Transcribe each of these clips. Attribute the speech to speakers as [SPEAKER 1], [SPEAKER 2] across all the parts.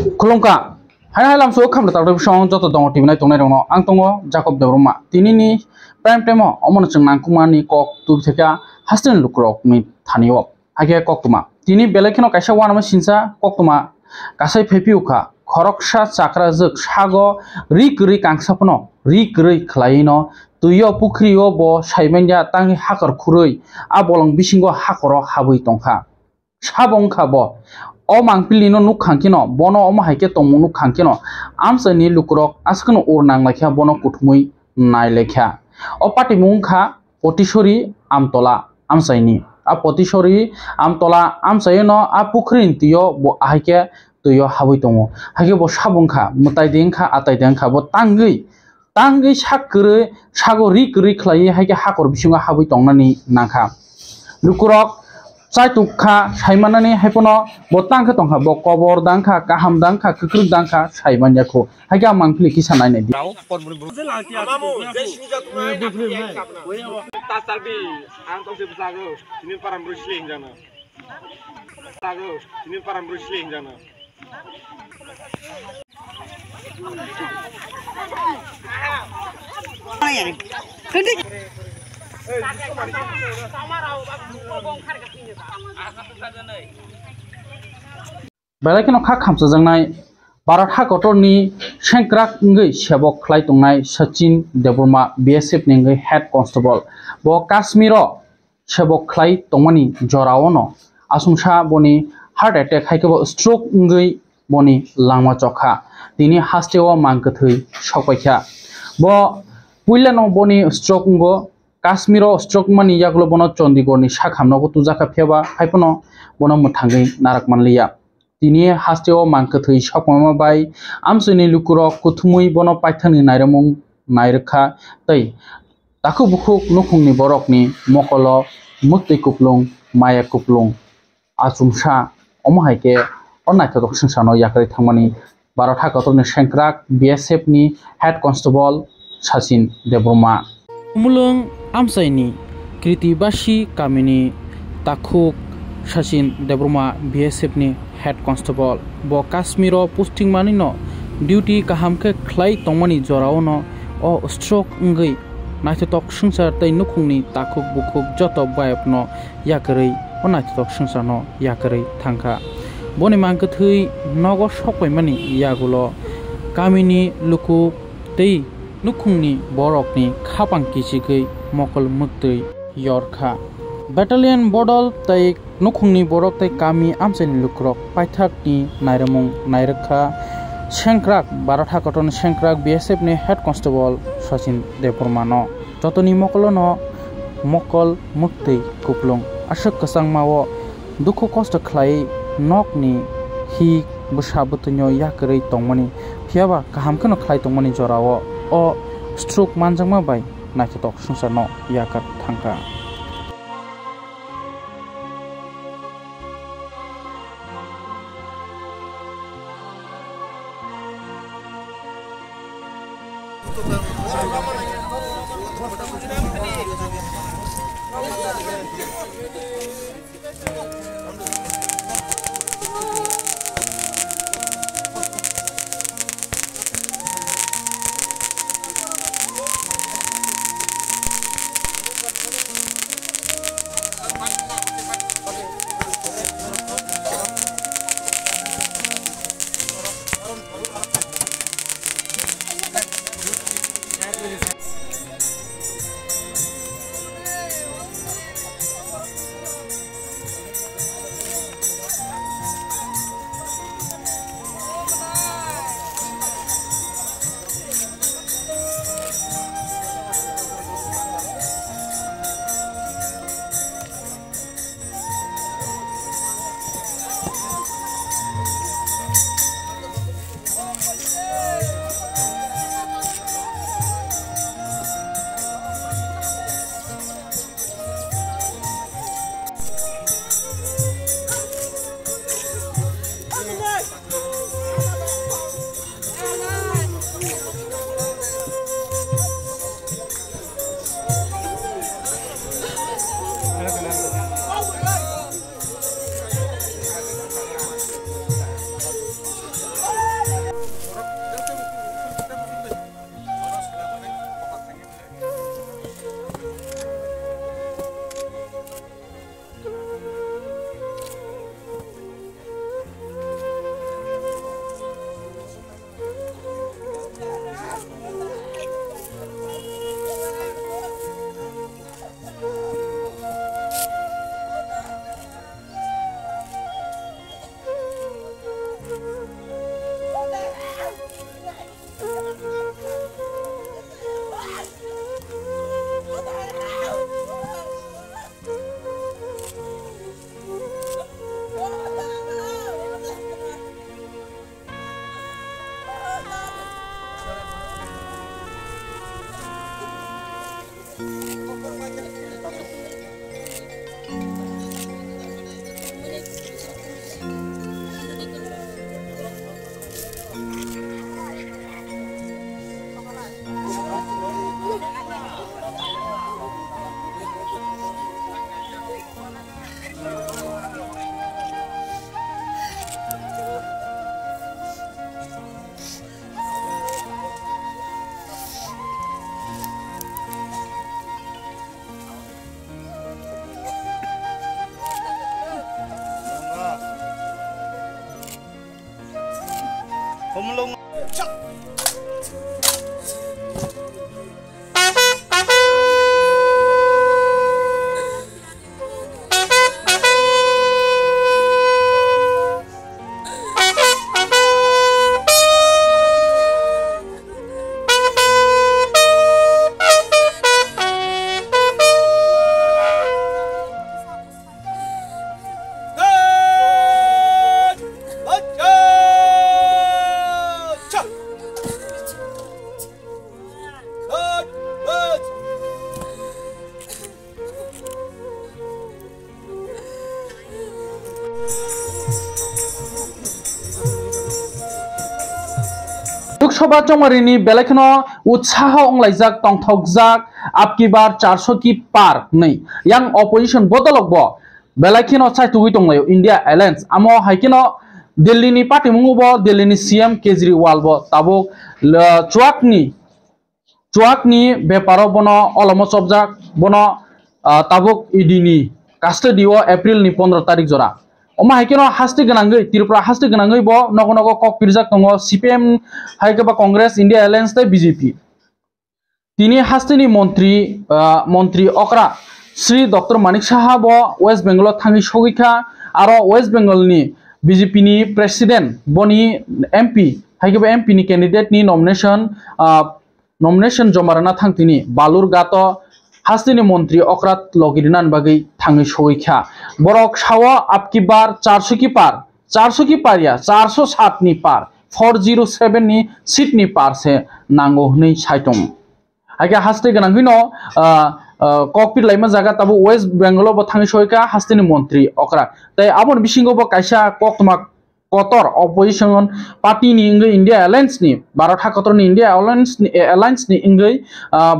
[SPEAKER 1] Kolongka hai hai lamso kham ta ta song joto dong tim nai tongnai rong ang tongo Jacob Debroma tinini prime time omon chung nang kumani kok tu theka hasten lukrok mi thanio hage koktuma tini belekino kaisa wanama sinsa koktuma kasai phepiuka khoroksa chakra juk sago ri kangsapno ri khlaino tuyo pukrio bo saimanya tangi hakar khurui abolong bisingo hakoro habui tongkha sabong khabo o mangpili no nukhangkino bono omo haike tongmung nukhangkino amsani lukrok askano urnang lakha bono kuthmui nailekha o patimung kha potishori amtola amsaini a potishori amtola amsaino a pukrin tiyo bo haike tuyo habui tongo haike bo sabong kha mutai dengkha atai dengkha bo tangi sakre sago ri khlai haike hakor bisingo habui tongnani nangkha lukrok chai tukha saimanani haipono botang kha tongkha bo kobor dangkha kaham dangkha kukruk dangkha saimanya ko haikya mangpili kisa nai nei Belakino kha khamsajangnai Bharat Hakotorni Shankrak ngei sebok khlai tongnai Sachin Debroma BSF ni ngei head constable bo Kashmiro sebok khlai tongmani joraono asumsa boni heart attack haikebo stroke ngei boni langma chokha tini hasteo mangkathui sokpaikha bo puilano boni stroke ngo Kashmiro stroke mani yaklo bono Chandigarh ni sakhamno tujaka pheba haipono bono muthangai narak manliya tini hasteo mangkathui sokmama bai amsini lukurok kuthmui bono paithani nairemung nairkha tei taku bukhuk nukhungni borokni mokolo mukti kuplung maya kuplung asumsa omohaike onaithok sungsano yakrai thangmani Bharat Hakotorni Shankrak BSF ni head constable Sachin Debroma
[SPEAKER 2] Mulung amsaini Kritibasi kamini takhuk Sachin Debroma BSF ni head constable bo Kashmiro posting manino duty kahamke khlai tongmani joraono o stroke ngei naithotok sungsar tei nukhungni takhuk bukhuk joto bayapno yakrei o naithotok sungsarno yakrei thangkha boni mangkathui nogo sokpaimani yagulo kamini luku tei nukhungni borokni khapang kichigei mokol muktui yorkha battalion bodol tei nukhungni borok tei kami amsani lukrok paithakni nairemung nairkha Shankrak Bharat Hakotorni Shankrak BSF ni head constable Sachin Debroma no jotoni mokolono mokol muktui kuplung ashok kasangmao dukhu kosto khlai nokni hi busabutunyo yakrei tongmani phiaba kahamkano khlai tongmani jorao o stroke manjangma bai naithotok sungsarno yakat thangka
[SPEAKER 1] Lok Sabha चौमारिनी बेलेखनो उत्साह अंगलाइजाक तंथकजाक आपकी बार 400 की पार नहीं yang opposition bodolok bo बेलेखनो साइटुगि दंलायो India alliance आमो हाइकिनो दिल्ली नि पार्टी मुंगु बो दिल्ली नि सीएम केजरीवाल बो ताबो चुआकनी बेपारो बनो अलमो सबजाक बनो ताबुक इदिनी कास्टडियो एप्रिल नि 15 तारिख जरा ओमा हाइकिनो हास्ति गनांगै त्रिपुरा हास्ति गनांगै बो नगो नगो कक पिरजाक दङ सीपीएम हाइकेबा कांग्रेस इंडिया एलायंस तै बीजेपी तिनी हास्तिनि मंत्री अकरा श्री डॉक्टर मानिक साहा बो वेस्ट बेंगल थांगि सगिखा आरो वेस्ट बेंगल नि बीजेपी नि प्रेसिडेंट बनी एमपी हाइकेबा एमपी नि कैंडिडेट नि नॉमिनेशन जमाराना थांतिनि बालुरघाट हास्तिनि मंत्री अकरात लगिरिनान बागै थांगि सगिखा बरक साव आपकी बार 400 की पार या 407 नि पार 407 नि सीट नि पार से नांगो हनै साइटम आगे हास्ते गनांगिनो ककपिट लाइमा जागा ताबो वेस्ट बेंगल बो थांगि सगिखा हास्तिनि मंत्री अकरा तै आबन बिसिंगो बो कायसा कक्तमा कतर अपोजिशन पार्टी नि इंगै इंडिया एलायंस नि भारत हाकतर नि इंडिया एलायंस नि इंगै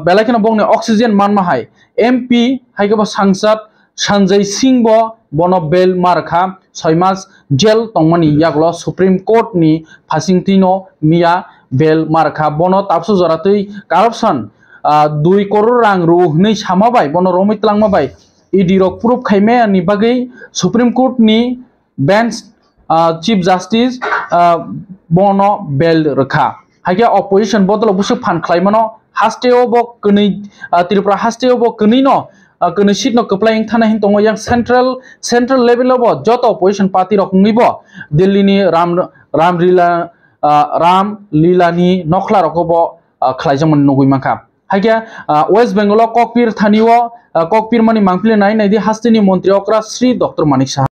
[SPEAKER 1] बेलेखनो बंने ऑक्सीजन मान माहाय एमपी हाइकेबा सांसद संजय सिंह बो बनो बेल मारखा 6 मास जेल तंगमानि यागलो सुप्रीम कोर्ट नि फासिंगतिनो मिया बेल मारखा बनो ताबसु जरातै करप्शन 2 करोड़ रां रुहनै सामाबाय बनो रमितलांमाबाय इडिरक प्रूफ खाइमे नि बागै सुप्रीम कोर्ट नि बेंच चीफ जस्टिस बनो बेल रखा हाइके अपोजिशन बदल बुसु फान खाइमानो हास्टेओ बो कनै त्रिपुरा हास्टेओ बो कनैनो कनै सीट न कप्लाइं थाना हिन दङ yang सेंट्रल लेवल बो जत अपोजिशन पार्टी रक निबो दिल्ली नि राम लीला नि नखला रकबो खलाइजमन नगुइ माखा हाइके वेस्ट बेंगल ककपिर थानिओ ककपिर मानि मांगफिले नाय नायदि हास्टेनि मंत्री अकरा श्री डॉक्टर मानिक साहा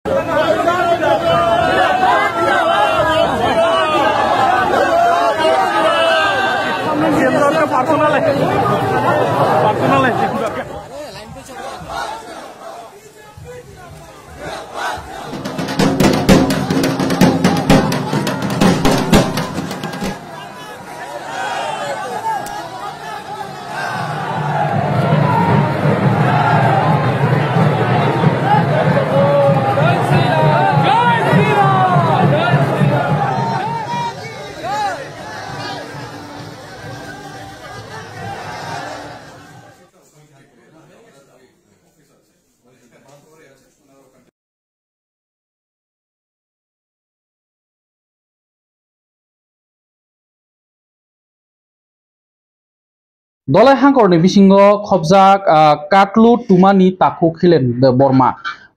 [SPEAKER 1] दलाय हांकर नि बिसिंगो खबजाक काटलु तुमानि ताखु खिलेन बर्मा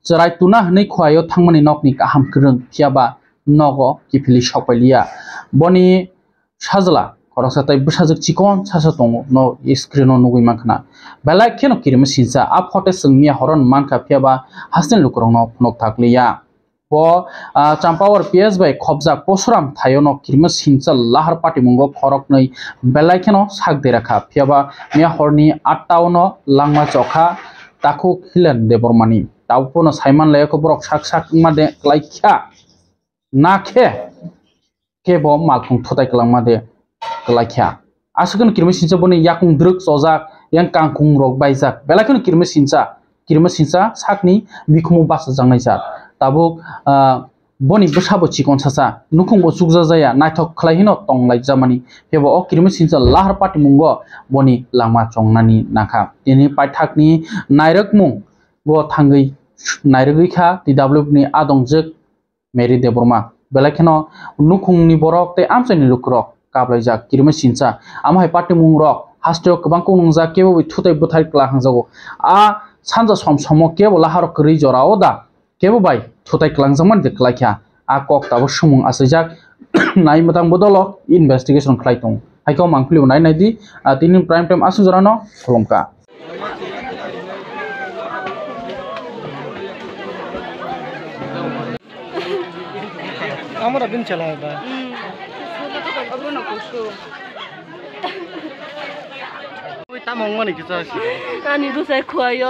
[SPEAKER 1] जराय तुना हनै खवायो थांमानि नकनि गाहाम खिरं फियाबा नगो किफिलि सपाइलिया बनि साजला खरसातै बुसाजक चिकन सासा दङ न स्क्रिनो नुगै माखना बेला केनो किरिम सिनसा आ फटे संमिया हरन मानका फियाबा हास्टेन लुकरंग न फनक थाकलिया bo champawar PS bai khobjak posuram thayono kirma sinchal lahar party mungo khorok nei belaikeno sak derakha phiaba mia horni 8 no langma chokha taku khilen debormani taupono saiman layako borok sak made klaikha nakhe kebo malkhung thotai klangma de klaikha asukun kirma sincha boni yakung druk sojak yang kangkung rok baijak belaikeno kirma sincha sakni mikhumu basa jangnai tabuk boni besabo chikon sasa nukung bo sukja jaya naithok khlaihino tonglai jamani hebo o kirma sincha lahar party mungo boni langma chongnani nakha tini paithakni nairokmung bo thangui nairogui kha TW ni adongjek Mary Deborma belakeno nukungni borok te amsaini lukrok kaplaijak kirima sincha amhai party mungrok hasteo kwbang kunungjak kebo thutai buthai kla hangjago a sanja somsomo kebo laharo kri jorao da kebo bai thutai klangjakman de klaikha a kok tabo sumung asajak nai matang bodolo investigation khlai tong haiko mangpli nai nai di tinin prime time asu jorano kolomka
[SPEAKER 3] আমরা দিন চালাই বা ওই তামং মানে কিছু আছে
[SPEAKER 4] 아니 루사이 코요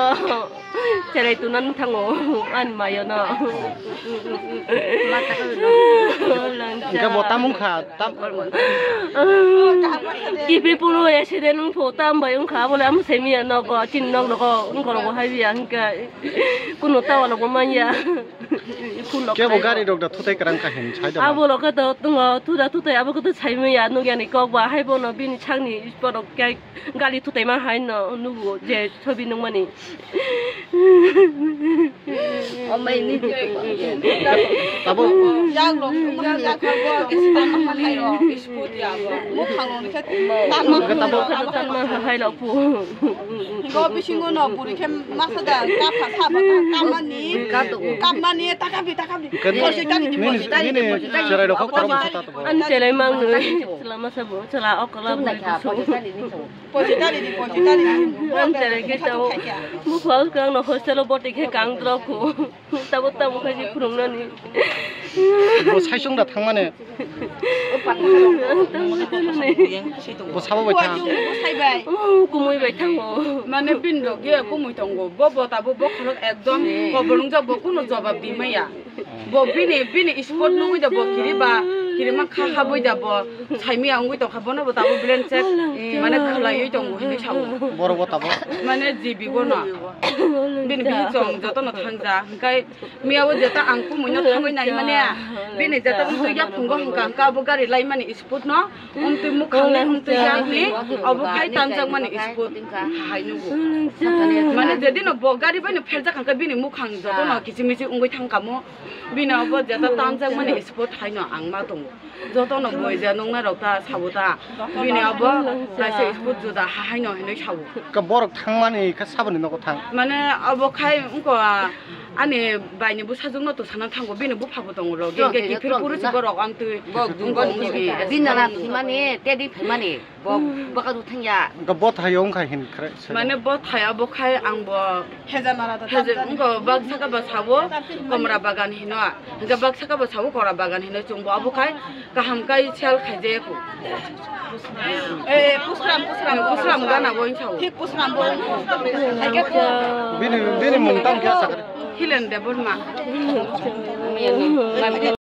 [SPEAKER 4] 제레 두난 탕오 안 마요나
[SPEAKER 3] 이게 뭐 তামং খা তাম
[SPEAKER 4] 기비 부로에 시대는 보담 바용 가보래 아무 재미야 너거 진nog 너거 응거라고 하비야 그러니까 군노 따와라고 만이야 군노
[SPEAKER 3] কেবো গাড়ি ডগদা থুতাই কারাং কাহিন ছাইদা
[SPEAKER 4] 아보로 그도 뚱어 투다 투다 아보 그도 차이면야 누게니 거봐 하이보노 비니 창니 버럭 가리 투다만 하이노 누구 제 처비 능만이 엄마 이니
[SPEAKER 3] তাবো
[SPEAKER 5] 양로 양하고 이스탄만 하이로 이스포디야 뭐 강원이
[SPEAKER 4] 따보 그도 딴만 하이라고
[SPEAKER 5] 이거 비신거는 우리 캠 마사다 까파 사바 까마니 따가비
[SPEAKER 3] ini cerai lo kok orang kata tuh
[SPEAKER 4] 안 제레 막는 selama sabu cela okala
[SPEAKER 5] 포지다리
[SPEAKER 4] 안 제레 kita mu fal kang no hostel boti ke kang droku tabo tabo kaji kurungnani
[SPEAKER 3] 뭐 사이송다 탕만에 뭐 사바바이 탕
[SPEAKER 5] 사이바이
[SPEAKER 4] কুমুই by থাঙ্গো
[SPEAKER 5] মানে পিন্ড গিয়ে কুমুই তঙ্গো বব তাবো বখরক একদম কবলং যাব কোনো জবাব দিমাইয়া বিনি স্পট নই দাব কিরিমা খা বই দাব ছাইমি আঙ্গুই তো খাবো না তাবো ব্লেন চেক মানে খলাই তঙ্গো হিনি সাব
[SPEAKER 3] বড় তাবো
[SPEAKER 5] মানে জিবি গো না বিনি বি জং যত না থাংজা গাই মিয়াও যেটা আঙ্কু মুইনো থাঙ্গই নাই মানে বিনি যেটা তুইয়া ফুঙ্গো হাঙ্কা কাবো গারি লাই মানে স্পট ন তুই মুখ খালে তুই যাবলি অবো খাই তানজাক মানে স্পট হাইনুগো মানে যেদিন গাড়ি বাইনো ফেরজা খাঙ্কা বিনি মুখ হাং যত না কিচিমিচি উঙ্গই থাংকামো বিনা অবো যেটা তানজাক মানে স্পট হাইনো আংমা দङ যত ন বইজা নংনা রক্তা সাবুতা বিনি অবো লাইসে স্পট जुदा हाइनो हिनै साबो
[SPEAKER 3] का बरक थांमानि का साबनि नगो थां
[SPEAKER 5] माने अबो खाय उनको आने बायने बु साजों न तो साना थांगो बेनो बु फाबो दङ र गे फिर पुरु बरक आं तु दुंगो
[SPEAKER 6] दिनना माने तेदि माने बका दु थांया
[SPEAKER 3] का बत हायong का हिन
[SPEAKER 5] माने बत हाया बो खाय आं बो हेजा मारा त उनको बाग साका बा साबो कमरा बागान हिनो ga bak saka ba sabu kora bagan hino chungbo abu kai kaham kai chel khaje ko pusram gana boin chau thik pusram bo hage ko
[SPEAKER 3] bini mung tam kya sakare
[SPEAKER 5] hilen de bon ma